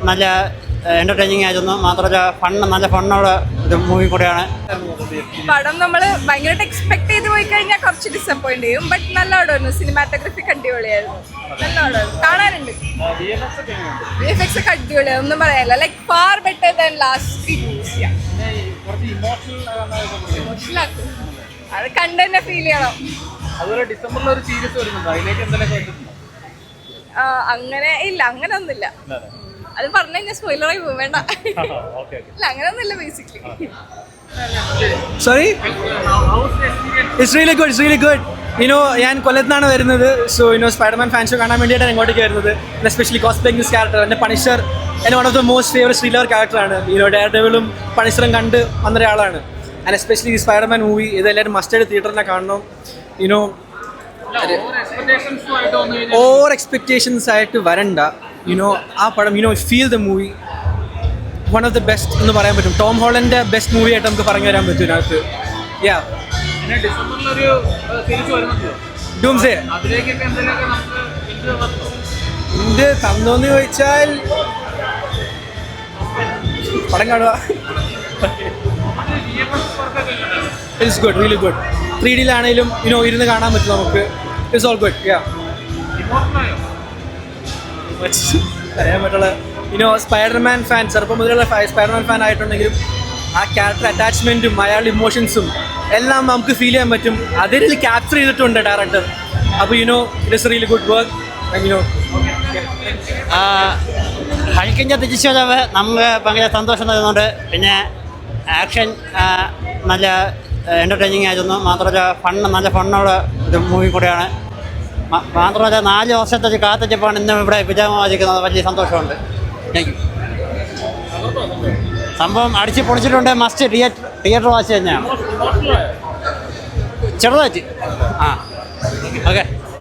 നല്ല എൻ്റർടൈനിങ് ആയിരുന്നു. മാത്രമല്ല നല്ല ഫണ്ണുള്ള ഒരു മൂവി കൂടെയാണ്. പടം നമ്മൾ ഭയങ്കരമായിട്ട് എക്സ്പെക്ട് ചെയ്ത് പോയി കഴിഞ്ഞാൽ കുറച്ച് ഡിസപ്പോയിന്റ് ചെയ്യും. ബട്ട് നല്ല പടമായിരുന്നു. സിനിമാറ്റോഗ്രഫി അടിപൊളിയായിരുന്നു. നല്ല പടമായിരുന്നു. കാണാനുണ്ട്. VFX ഒക്കെ അടിപൊളിയാണ്. ഒന്നും പറയാനില്ല. Like far better than last 3 movies. ഇമോഷണലാക്കും. അത് കണ്ട് തന്നെ ഫീൽ ചെയ്യണം. അങ്ങനെ ഇല്ല, അങ്ങനെ ഒന്നുമില്ല. അത് പറഞ്ഞു കഴിഞ്ഞാൽ സ്പോയിലറായി പോകും. വേണ്ട, ഇല്ല അങ്ങനെയൊന്നുമില്ല. Basically Sorry? It's really good. ഞാൻ കൊല്ലത്താണ് വരുന്നത്. സോ സ്പൈഡർമാൻ ഫാൻ ഷോ കാണാൻ വേണ്ടിയിട്ടാണ് ഇങ്ങോട്ടേക്ക് വരുന്നത്. Especially cosplaying this character. എൻ്റെ പണിഷർ എൻ്റെ one of the most favourite thriller ക്യാരക്ടറാണ്. ഡെയർ ഡെവിളും പണിഷറും കണ്ട് വന്നൊരാളാണ്. ആൻഡ് എസ്പെഷ്യലി ഈ സ്പൈഡർമാൻ മൂവി ഇതെല്ലാവരും മസ്റ്റായിട്ട് തിയേറ്ററിനെ കാണണം. ഓവർ എക്സ്പെക്ടേഷൻസ് ആയിട്ട് വരണ്ട. ആ പടം feel the movie one of the best എന്ന് പറയാൻ പറ്റും. ടോം ഹോളൻ്റെ ബെസ്റ്റ് മൂവി ആയിട്ട് നമുക്ക് പറഞ്ഞു തരാൻ പറ്റും ഇതിനകത്ത്. ഡൂംസ്ഡേ എന്ത് തന്നോന്ന് ചോദിച്ചാൽ പടം കാണുക. It's good, really good. 3Dയിലാണെങ്കിലും ഇരുന്ന് കാണാൻ പറ്റും നമുക്ക്. It's all good. അറിയാൻ പറ്റുള്ള സ്പൈഡർമാൻ ഫാൻ ചെറുപ്പം മുതലുള്ള സ്പൈഡർമാൻ ഫാൻ ആയിട്ടുണ്ടെങ്കിലും ആ ക്യാരക്ടർ അറ്റാച്ച്മെൻറ്റും അയാളുടെ ഇമോഷൻസും എല്ലാം നമുക്ക് ഫീൽ ചെയ്യാൻ പറ്റും. അതിൽ ക്യാപ്ചർ ചെയ്തിട്ടുണ്ട് ഡയറക്ടർ. അപ്പോൾ ഇറ്റ്സ് റിയലി ഗുഡ് വർക്ക്. ഹൾക്കിൻ്റെ തിരിച്ചുവരവ് നമുക്ക് ഭയങ്കര സന്തോഷം തരുന്നുണ്ട്. പിന്നെ ആക്ഷൻ നല്ല എൻ്റർടൈനിങ് ആയിരുന്നു. മാത്രമല്ല നല്ല ഫണ്ണുള്ള ഒരു മൂവി കൂടെയാണ്. മാത്രമല്ല 4 വർഷത്തേക്ക് കാത്തിരിപ്പാണ് ഇന്നും ഇവിടെ വിജയമായിരിക്കുന്നത്. വലിയ സന്തോഷമുണ്ട്. സംഭവം അടിച്ച് പൊളിച്ചിട്ടുണ്ട്. മസ്റ്റ് തിയേറ്റർ വാച്ച് തന്നെയാണ്. ചെറുതായിട്ട് ഓക്കെ.